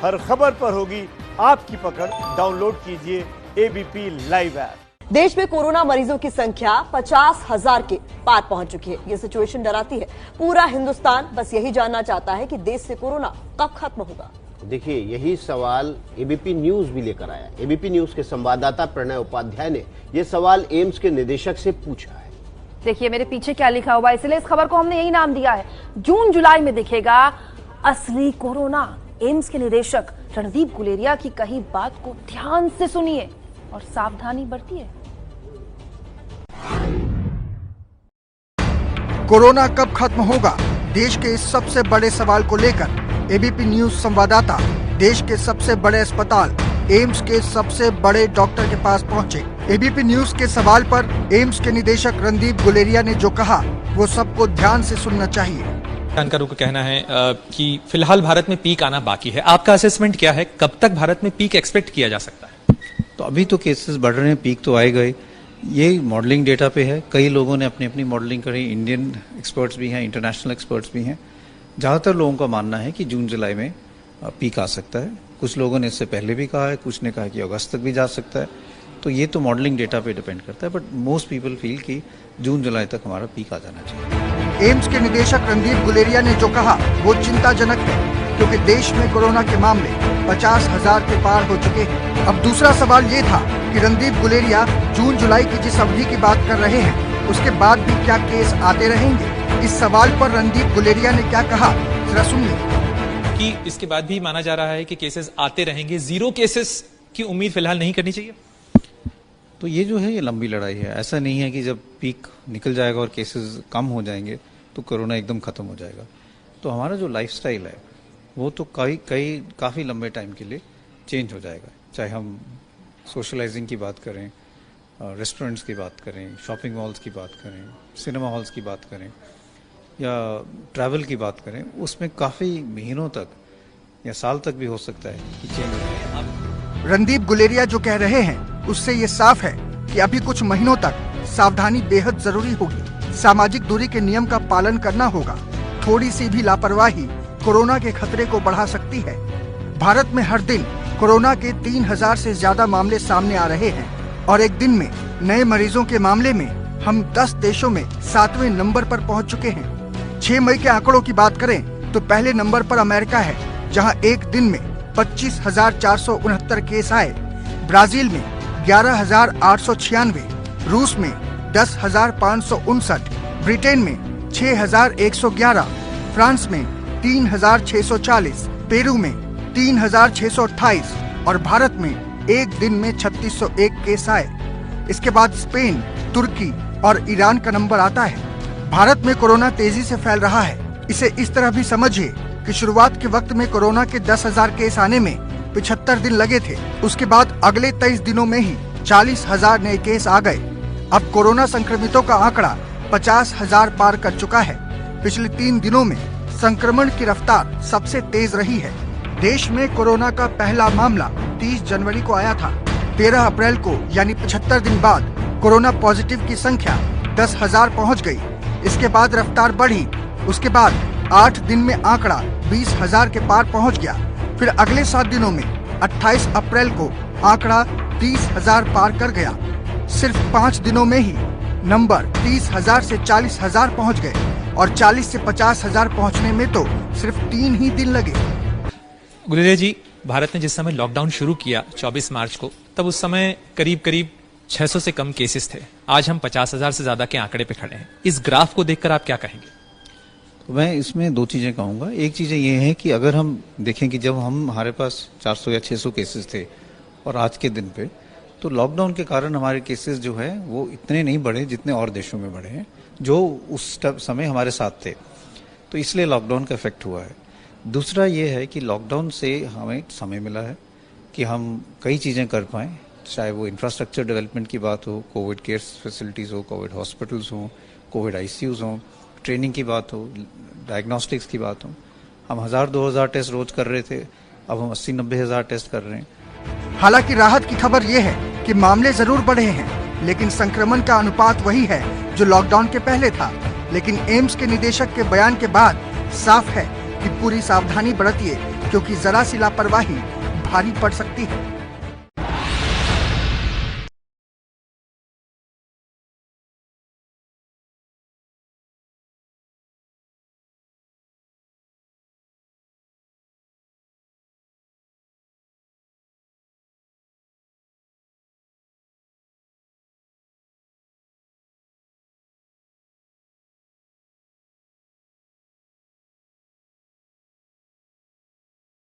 हर खबर पर होगी आपकी पकड़। डाउनलोड कीजिए एबीपी लाइव ऐप। देश में कोरोना मरीजों की संख्या 50,000 के पार पहुंच चुकी है। ये सिचुएशन डराती है। पूरा हिंदुस्तान बस यही जानना चाहता है कि देश से कोरोना कब खत्म होगा। देखिए, यही सवाल एबीपी न्यूज भी लेकर आया। एबीपी न्यूज के संवाददाता प्रणय उपाध्याय ने यह सवाल एम्स के निदेशक से पूछा है। देखिए मेरे पीछे क्या लिखा हुआ है, इसलिए इस खबर को हमने यही नाम दिया है, जून जुलाई में दिखेगा असली कोरोना। एम्स के निदेशक रणदीप गुलेरिया की कही बात को ध्यान से सुनिए और सावधानी बरतिए। कोरोना कब खत्म होगा? देश के इस सबसे बड़े सवाल को लेकर एबीपी न्यूज संवाददाता देश के सबसे बड़े अस्पताल एम्स के सबसे बड़े डॉक्टर के पास पहुंचे। एबीपी न्यूज के सवाल पर एम्स के निदेशक रणदीप गुलेरिया ने जो कहा वो सबको ध्यान से सुनना चाहिए। जानकारों का कहना है कि फिलहाल भारत में पीक आना बाकी है। आपका असेसमेंट क्या है, कब तक भारत में पीक एक्सपेक्ट किया जा सकता है? तो अभी तो केसेस बढ़ रहे हैं, पीक तो आए गए। ये मॉडलिंग डेटा पे है, कई लोगों ने अपनी अपनी मॉडलिंग करी, इंडियन एक्सपर्ट्स भी हैं, इंटरनेशनल एक्सपर्ट्स भी हैं। ज़्यादातर लोगों का मानना है कि जून जुलाई में पीक आ सकता है। कुछ लोगों ने इससे पहले भी कहा है, कुछ ने कहा कि अगस्त तक भी जा सकता है। तो ये तो मॉडलिंग डेटा पे डिपेंड करता है, बट मोस्ट पीपल फील कि जून जुलाई तक हमारा पीक आ जाना चाहिए। एम्स के निदेशक रणदीप गुलेरिया ने जो कहा वो चिंताजनक है, क्योंकि देश में कोरोना के मामले 50,000 के पार हो चुके हैं। अब दूसरा सवाल ये था कि रणदीप गुलेरिया जून जुलाई की जिस अवधि की बात कर रहे हैं उसके बाद भी क्या केस आते रहेंगे? इस सवाल पर रणदीप गुलेरिया ने क्या कहा, जरा सुनिए। कि इसके बाद भी माना जा रहा है कि केसेस आते रहेंगे, जीरो केसेस की उम्मीद फिलहाल नहीं करनी चाहिए। तो ये जो है ये लंबी लड़ाई है। ऐसा नहीं है कि जब पीक निकल जाएगा और केसेस कम हो जाएंगे तो कोरोना एकदम खत्म हो जाएगा। तो हमारा जो लाइफस्टाइल है वो तो काफ़ी लंबे टाइम के लिए चेंज हो जाएगा। चाहे हम सोशलाइजिंग की बात करें, रेस्टोरेंट्स की बात करें, शॉपिंग मॉल्स की बात करें, सिनेमा हॉल्स की बात करें या ट्रैवल की बात करें, उसमें काफ़ी महीनों तक या साल तक भी हो सकता है कि चेंज हो जाए। रणदीप गुलेरिया जो कह रहे हैं उससे ये साफ है कि अभी कुछ महीनों तक सावधानी बेहद जरूरी होगी। सामाजिक दूरी के नियम का पालन करना होगा। थोड़ी सी भी लापरवाही कोरोना के खतरे को बढ़ा सकती है। भारत में हर दिन कोरोना के 3,000 से ज्यादा मामले सामने आ रहे हैं और एक दिन में नए मरीजों के मामले में हम 10 देशों में 7वें नंबर पर पहुंच चुके हैं। 6 मई के आंकड़ों की बात करें तो पहले नंबर पर अमेरिका है, जहां एक दिन में 25,469 केस आए। ब्राजील में 11,896, रूस में 10,559, ब्रिटेन में 6,111, फ्रांस में 3,640, पेरू में 3,628 और भारत में एक दिन में 3,601 केस आए। इसके बाद स्पेन, तुर्की और ईरान का नंबर आता है। भारत में कोरोना तेजी से फैल रहा है। इसे इस तरह भी समझिए कि शुरुआत के वक्त में कोरोना के 10,000 केस आने में 75 दिन लगे थे। उसके बाद अगले 23 दिनों में ही 40,000 नए केस आ गए। अब कोरोना संक्रमितों का आंकड़ा 50,000 पार कर चुका है। पिछले 3 दिनों में संक्रमण की रफ्तार सबसे तेज रही है। देश में कोरोना का पहला मामला 30 जनवरी को आया था। 13 अप्रैल को यानी 75 दिन बाद कोरोना पॉजिटिव की संख्या 10,000 पहुँच गयी। इसके बाद रफ्तार बढ़ी। उसके बाद 8 दिन में आंकड़ा 20,000 के पार पहुंच गया। फिर अगले 7 दिनों में 28 अप्रैल को आंकड़ा 30,000 पार कर गया। सिर्फ 5 दिनों में ही नंबर 30,000 से 40,000 पहुंच गए और 40 से 50,000 पहुंचने में तो सिर्फ 3 ही दिन लगे। गुलेरिया जी, भारत ने जिस समय लॉकडाउन शुरू किया 24 मार्च को, तब उस समय करीब 600 से कम केसेस थे। आज हम 50,000 से ज्यादा के आंकड़े पे खड़े हैं। इस ग्राफ को देखकर आप क्या कहेंगे? तो मैं इसमें 2 चीज़ें कहूँगा। एक चीज़ ये है कि अगर हम देखें कि जब हमारे पास 400 या 600 केसेस थे और आज के दिन पे, तो लॉकडाउन के कारण हमारे केसेस जो है वो इतने नहीं बढ़े जितने और देशों में बढ़े हैं जो उस समय हमारे साथ थे। तो इसलिए लॉकडाउन का इफेक्ट हुआ है। दूसरा ये है कि लॉकडाउन से हमें समय मिला है कि हम कई चीज़ें कर पाएँ, चाहे वो इंफ्रास्ट्रक्चर डेवलपमेंट की बात हो, कोविड केयर फैसिलिटीज़ हो, कोविड हॉस्पिटल्स हों, कोविड ICUs हों, ट्रेनिंग की बात हो, डायग्नोस्टिक्स की बात हो। हम 1,000-2,000 टेस्ट रोज कर रहे थे, अब हम 80-90 हज़ार टेस्ट कर रहे हैं। हालांकि राहत की खबर ये है कि मामले जरूर बढ़े हैं, लेकिन संक्रमण का अनुपात वही है जो लॉकडाउन के पहले था। लेकिन एम्स के निदेशक के बयान के बाद साफ है कि पूरी सावधानी बरतिए क्योंकि जरा सी लापरवाही भारी पड़ सकती है।